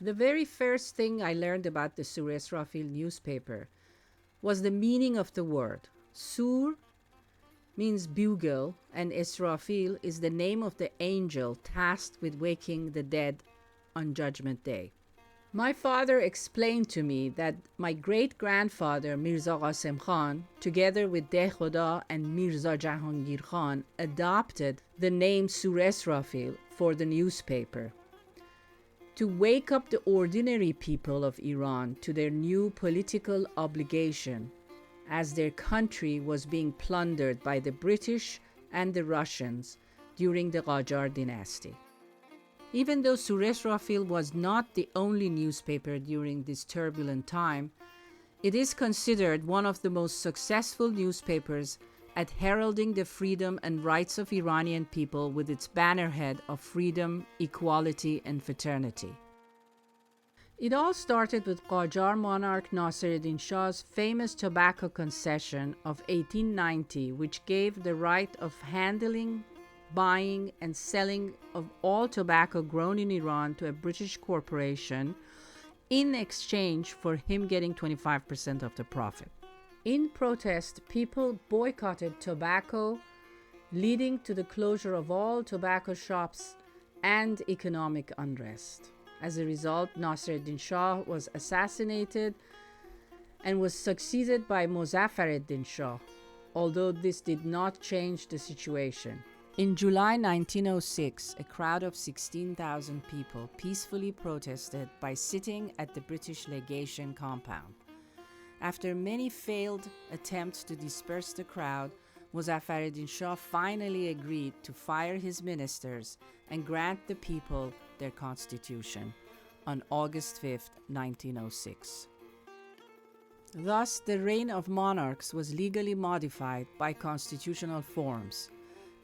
The very first thing I learned about the Souresrafil newspaper was the meaning of the word. Sur means bugle, and Israfil is the name of the angel tasked with waking the dead on Judgment Day. My father explained to me that my great-grandfather Mirza Ghasem Khan, together with De Khoda and Mirza Jahangir Khan, adopted the name Souresrafil for the newspaper to wake up the ordinary people of Iran to their new political obligation as their country was being plundered by the British and the Russians during the Qajar dynasty. Even though Souresrafil was not the only newspaper during this turbulent time, it is considered one of the most successful newspapers at heralding the freedom and rights of Iranian people with its bannerhead of freedom, equality, and fraternity. It all started with Qajar monarch Nasiruddin Shah's famous tobacco concession of 1890, which gave the right of handling, buying, and selling of all tobacco grown in Iran to a British corporation in exchange for him getting 25% of the profit. In protest, people boycotted tobacco, leading to the closure of all tobacco shops and economic unrest. As a result, Nasiruddin Shah was assassinated and was succeeded by Muzaffaruddin Shah, although this did not change the situation. In July 1906, a crowd of 16,000 people peacefully protested by sitting at the British legation compound. After many failed attempts to disperse the crowd, Muzaffaruddin Shah finally agreed to fire his ministers and grant the people their constitution on August 5, 1906. Thus, the reign of monarchs was legally modified by constitutional forms.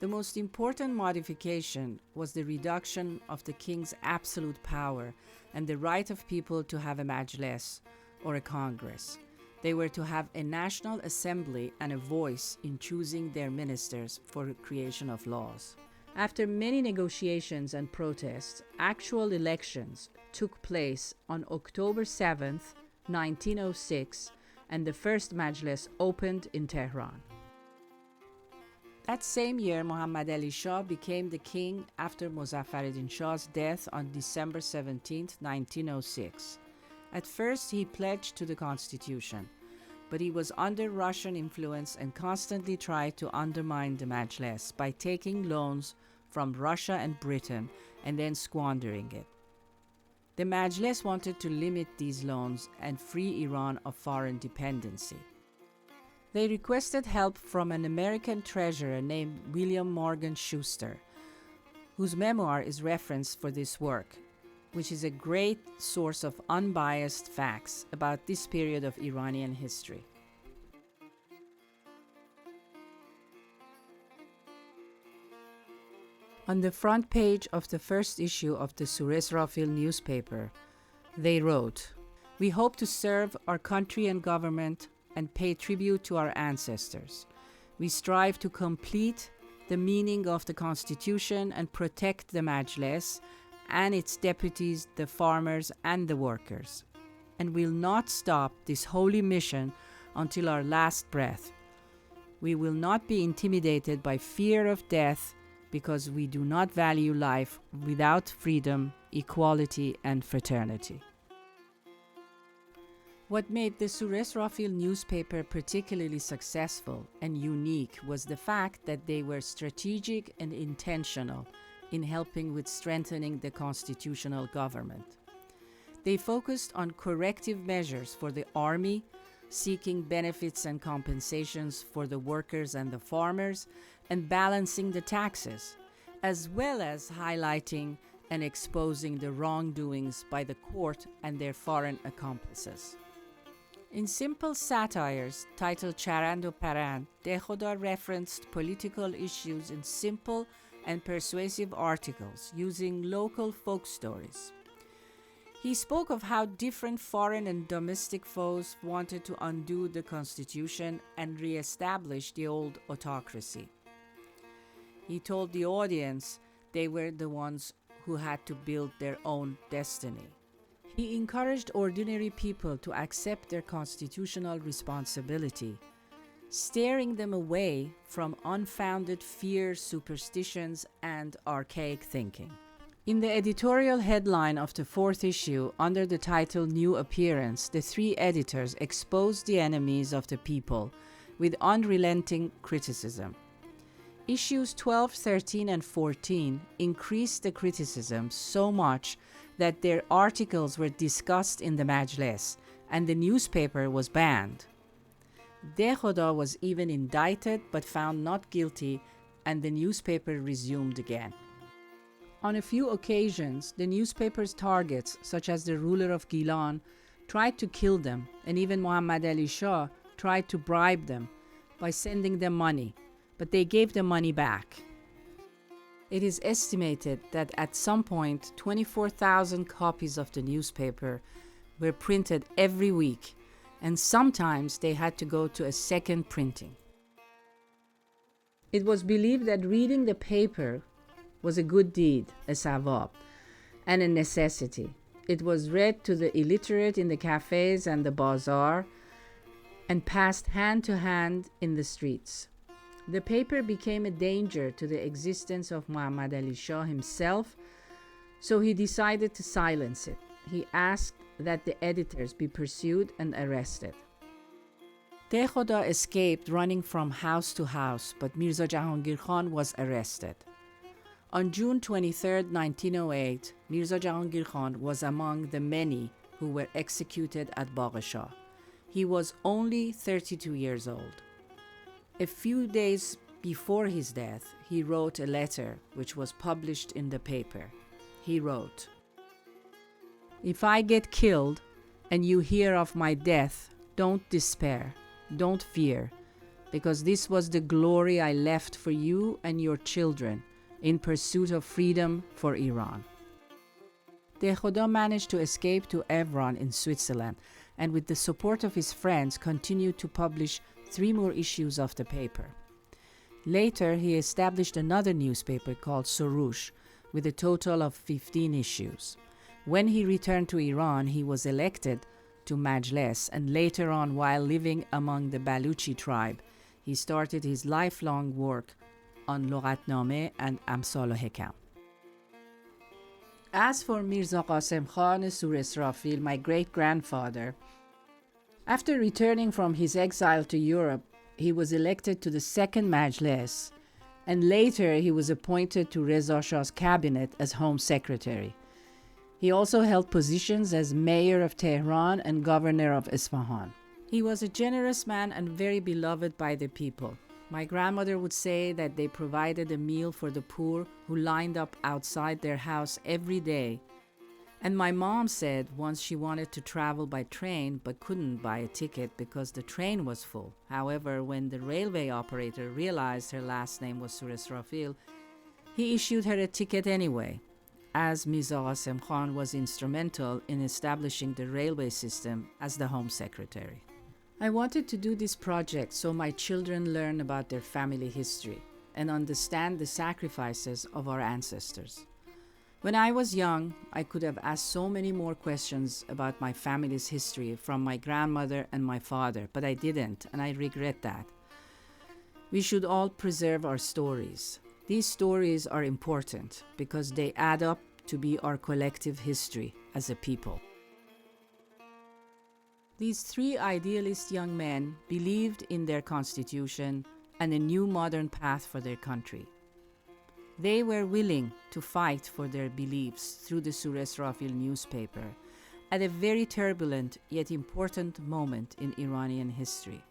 The most important modification was the reduction of the king's absolute power and the right of people to have a majlis, or a congress. They were to have a national assembly and a voice in choosing their ministers for creation of laws. After many negotiations and protests, actual elections took place on October 7, 1906, and the first majlis opened in Tehran. That same year, Muhammad Ali Shah became the king after Muzaffaruddin Shah's death on December 17, 1906. At first, he pledged to the constitution, but he was under Russian influence and constantly tried to undermine the Majlis by taking loans from Russia and Britain and then squandering it. The Majlis wanted to limit these loans and free Iran of foreign dependency. They requested help from an American treasurer named William Morgan Schuster, whose memoir is referenced for this work, which is a great source of unbiased facts about this period of Iranian history. On the front page of the first issue of the Souresrafil newspaper, they wrote, "We hope to serve our country and government and pay tribute to our ancestors. We strive to complete the meaning of the Constitution and protect the Majlis and its deputies, the farmers and the workers. And we'll not stop this holy mission until our last breath. We will not be intimidated by fear of death because we do not value life without freedom, equality, and fraternity." What made the Souresrafil newspaper particularly successful and unique was the fact that they were strategic and intentional in helping with strengthening the constitutional government. They focused on corrective measures for the army, seeking benefits and compensations for the workers and the farmers, and balancing the taxes, as well as highlighting and exposing the wrongdoings by the court and their foreign accomplices. In simple satires titled Charand o Parand, De Khoda referenced political issues in simple and persuasive articles using local folk stories. He spoke of how different foreign and domestic foes wanted to undo the constitution and re-establish the old autocracy. He told the audience they were the ones who had to build their own destiny. He encouraged ordinary people to accept their constitutional responsibility, steering them away from unfounded fears, superstitions, and archaic thinking. In the editorial headline of the fourth issue, under the title New Appearance, the three editors exposed the enemies of the people with unrelenting criticism. Issues 12, 13, and 14 increased the criticism so much that their articles were discussed in the Majlis and the newspaper was banned. De Khoda was even indicted but found not guilty, and the newspaper resumed again. On a few occasions, the newspaper's targets, such as the ruler of Gilan, tried to kill them, and even Muhammad Ali Shah tried to bribe them by sending them money, but they gave the money back. It is estimated that at some point 24,000 copies of the newspaper were printed every week, and sometimes they had to go to a second printing. It was believed that reading the paper was a good deed, a sawab, and a necessity. It was read to the illiterate in the cafes and the bazaar and passed hand to hand in the streets. The paper became a danger to the existence of Muhammad Ali Shah himself, so he decided to silence it. He asked that the editors be pursued and arrested. De Khoda escaped running from house to house, but Mirza Ghasem Khan was arrested. On June 23, 1908, Mirza Ghasem Khan was among the many who were executed at Bagh Shah. He was only 32 years old. A few days before his death, he wrote a letter which was published in the paper. He wrote, "If I get killed and you hear of my death, don't despair, don't fear, because this was the glory I left for you and your children in pursuit of freedom for Iran." De Khoda managed to escape to Evran in Switzerland, and with the support of his friends continued to publish 3 more issues of the paper. Later, he established another newspaper called Soroush with a total of 15 issues. When he returned to Iran, he was elected to Majlis, and later on, while living among the Baluchi tribe, he started his lifelong work on Lughatname and Amsal o Hikam. As for Mirza Ghasem Khan Souresrafil, my great-grandfather, after returning from his exile to Europe, he was elected to the second Majlis, and later he was appointed to Reza Shah's cabinet as Home Secretary. He also held positions as mayor of Tehran and governor of Isfahan. He was a generous man and very beloved by the people. My grandmother would say that they provided a meal for the poor who lined up outside their house every day. And my mom said once she wanted to travel by train but couldn't buy a ticket because the train was full. However, when the railway operator realized her last name was Souresrafil, he issued her a ticket anyway, as Mirza Ghasem Khan was instrumental in establishing the railway system as the Home Secretary. I wanted to do this project so my children learn about their family history and understand the sacrifices of our ancestors. When I was young, I could have asked so many more questions about my family's history from my grandmother and my father, but I didn't, and I regret that. We should all preserve our stories. These stories are important because they add up to be our collective history as a people. These 3 idealist young men believed in their constitution and a new modern path for their country. They were willing to fight for their beliefs through the Souresrafil newspaper at a very turbulent yet important moment in Iranian history.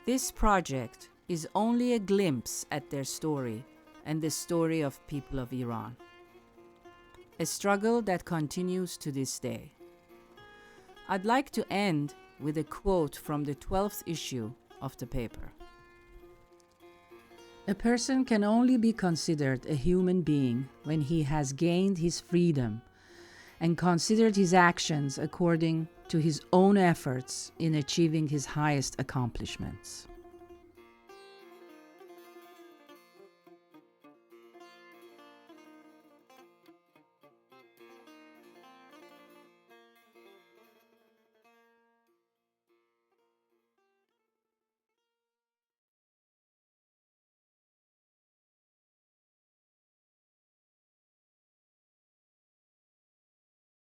This project is only a glimpse at their story and the story of people of Iran, a struggle that continues to this day. I'd like to end with a quote from the 12th issue of the paper. "A person can only be considered a human being when he has gained his freedom and considered his actions according to his own efforts in achieving his highest accomplishments."